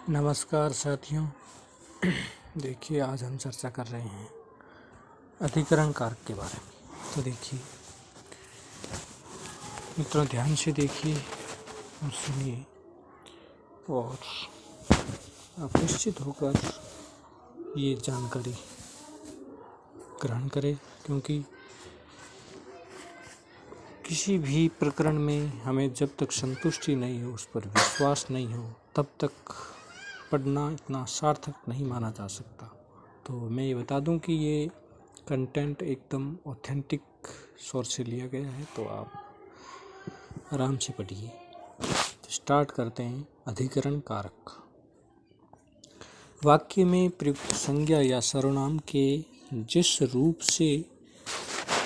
नमस्कार साथियों। देखिए, आज हम चर्चा कर रहे हैं अधिकरण कारक के बारे में। तो देखिए मित्रों, ध्यान से देखिए और सुनिए और आप निश्चित होकर ये जानकारी ग्रहण करें, क्योंकि किसी भी प्रकरण में हमें जब तक संतुष्टि नहीं हो, उस पर विश्वास नहीं हो, तब तक पढ़ना इतना सार्थक नहीं माना जा सकता। तो मैं ये बता दूं कि ये कंटेंट एकदम ऑथेंटिक सोर्स से लिया गया है, तो आप आराम से पढ़िए। तो स्टार्ट करते हैं। अधिकरण कारक। वाक्य में प्रयुक्त संज्ञा या सर्वनाम के जिस रूप से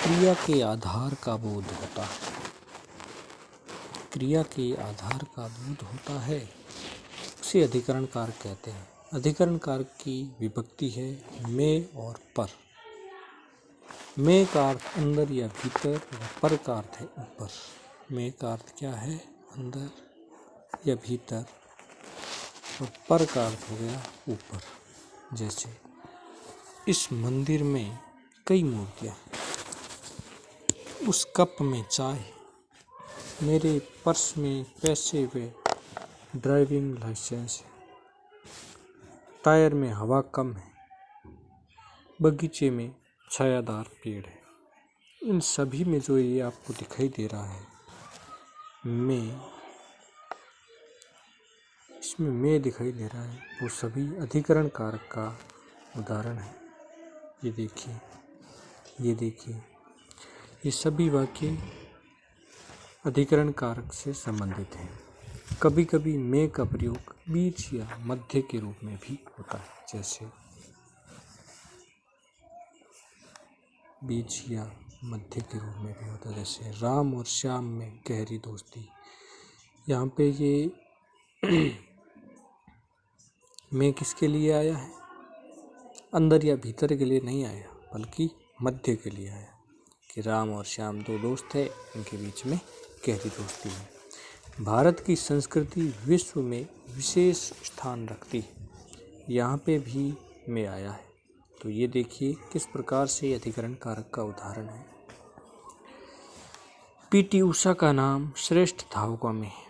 क्रिया के आधार का बोध होता है, क्रिया के आधार का बोध होता है, उसे अधिकरण कारक कहते हैं। अधिकरण कारक की विभक्ति है में और पर। में का अर्थ अंदर या भीतर, और पर का अर्थ है ऊपर। में का अर्थ क्या है? अंदर या भीतर, और पर का अर्थ हो गया ऊपर। जैसे इस मंदिर में कई मूर्तियाँ, उस कप में चाय, मेरे पर्स में पैसे व ड्राइविंग लाइसेंस है, टायर में हवा कम है, बगीचे में छायादार पेड़ है। इन सभी में जो ये आपको दिखाई दे रहा है में, इसमें में दिखाई दे रहा है, वो सभी अधिकरण कारक का उदाहरण है। ये देखिए, ये देखिए, ये सभी वाक्य अधिकरण कारक से संबंधित हैं। कभी कभी में का प्रयोग बीच या मध्य के रूप में भी होता है। जैसे बीच या मध्य के रूप में भी होता है। जैसे राम और श्याम में गहरी दोस्ती। यहाँ पे ये में किसके लिए आया है? अंदर या भीतर के लिए नहीं आया, बल्कि मध्य के लिए आया कि राम और श्याम दो दोस्त थे, इनके बीच में गहरी दोस्ती है। भारत की संस्कृति विश्व में विशेष स्थान रखती है, यहाँ पे भी में आया है। तो ये देखिए किस प्रकार से अधिकरण कारक का उदाहरण है। पीटी उषा का नाम श्रेष्ठ धावकों में है।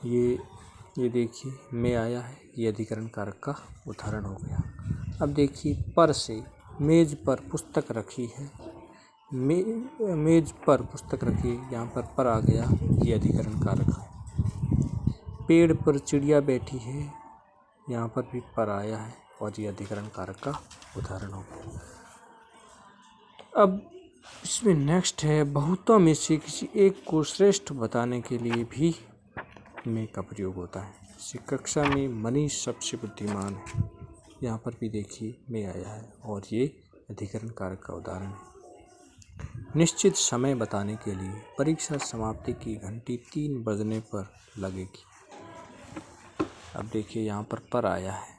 ये देखिए में आया है, ये अधिकरण कारक का उदाहरण हो गया। अब देखिए पर से, मेज पर पुस्तक रखी है, मेज पर पुस्तक रखी है, यहाँ पर आ गया, ये अधिकरण कारक है। पेड़ पर चिड़िया बैठी है, यहाँ पर भी पर आया है, और ये अधिकरण कारक का उदाहरण हो गया। अब इसमें नेक्स्ट है, बहुतों में से किसी एक को श्रेष्ठ बताने के लिए भी में का प्रयोग होता है। जैसे कक्षा में मनीष सबसे बुद्धिमान है, यहाँ पर भी देखिए में आया है, और ये अधिकरण कारक का उदाहरण है। निश्चित समय बताने के लिए परीक्षा समाप्ति की घंटी 3 बजने पर लगेगी। अब देखिए यहाँ पर आया है।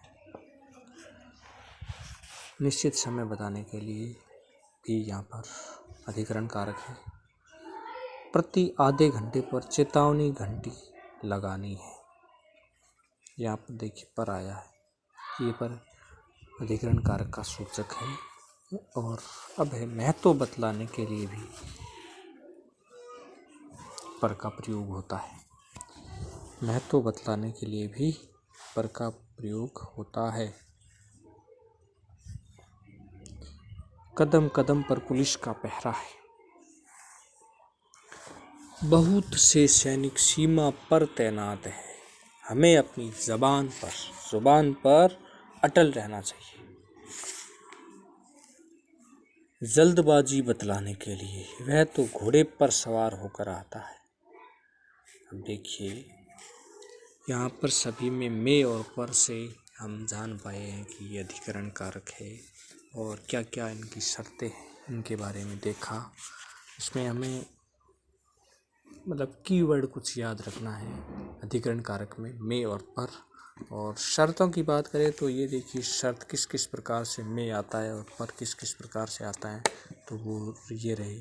निश्चित समय बताने के लिए भी यहाँ पर अधिकरण कारक है। प्रति आधे घंटे पर चेतावनी घंटी लगानी है, यहाँ पर देखिए पर आया है, ये पर अधिकरण कारक का सूचक है। और अब है महत्व बतलाने के लिए भी पर का प्रयोग होता है। महत्व बतलाने के लिए भी पर का प्रयोग होता है। कदम कदम पर पुलिस का पहरा है, बहुत से सैनिक सीमा पर तैनात है, हमें अपनी जुबान पर अटल रहना चाहिए। जल्दबाजी बतलाने के लिए, वह तो घोड़े पर सवार होकर आता है। अब देखिए यहाँ पर सभी में और पर से हम जान पाए हैं कि ये अधिकरण कारक है, और क्या क्या इनकी शर्तें हैं, इनके बारे में देखा। इसमें हमें कीवर्ड कुछ याद रखना है अधिकरण कारक में और पर। और शर्तों की बात करें तो ये देखिए शर्त किस किस प्रकार से में आता है और पर किस किस प्रकार से आता है, तो वो ये रहे।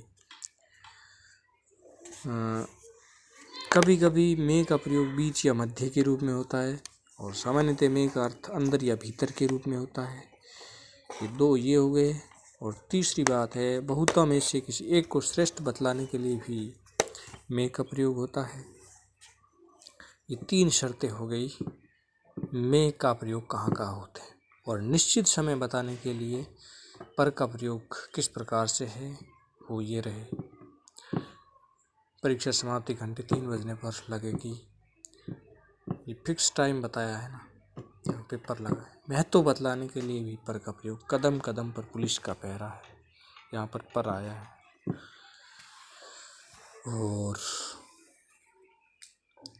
कभी कभी में का प्रयोग बीच या मध्य के रूप में होता है और सामान्यतः में का अर्थ अंदर या भीतर के रूप में होता है। ये दो ये हो गए। और तीसरी बात है, बहुता में से किसी एक को श्रेष्ठ बतलाने के लिए भी में का प्रयोग होता है। ये तीन शर्तें हो गई में का प्रयोग कहाँ कहाँ होते हैं। और निश्चित समय बताने के लिए पर का प्रयोग किस प्रकार से है वो ये रहे। परीक्षा समाप्ति घंटे 3 बजने पर लगेगी। ये फिक्स टाइम बताया है ना, यहाँ पेपर लगा है। महत्व बतलाने के लिए भी पर का प्रयोग। कदम कदम पर पुलिस का पहरा है, यहाँ पर आया है। और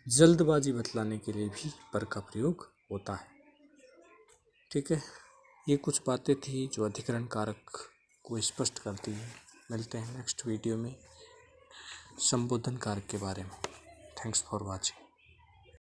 जल्दबाजी बतलाने के लिए भी पर का प्रयोग होता है। ठीक है, ये कुछ बातें थी जो अधिकरण कारक को स्पष्ट करती है। मिलते हैं नेक्स्ट वीडियो में संबोधन कारक के बारे में। Thanks for watching.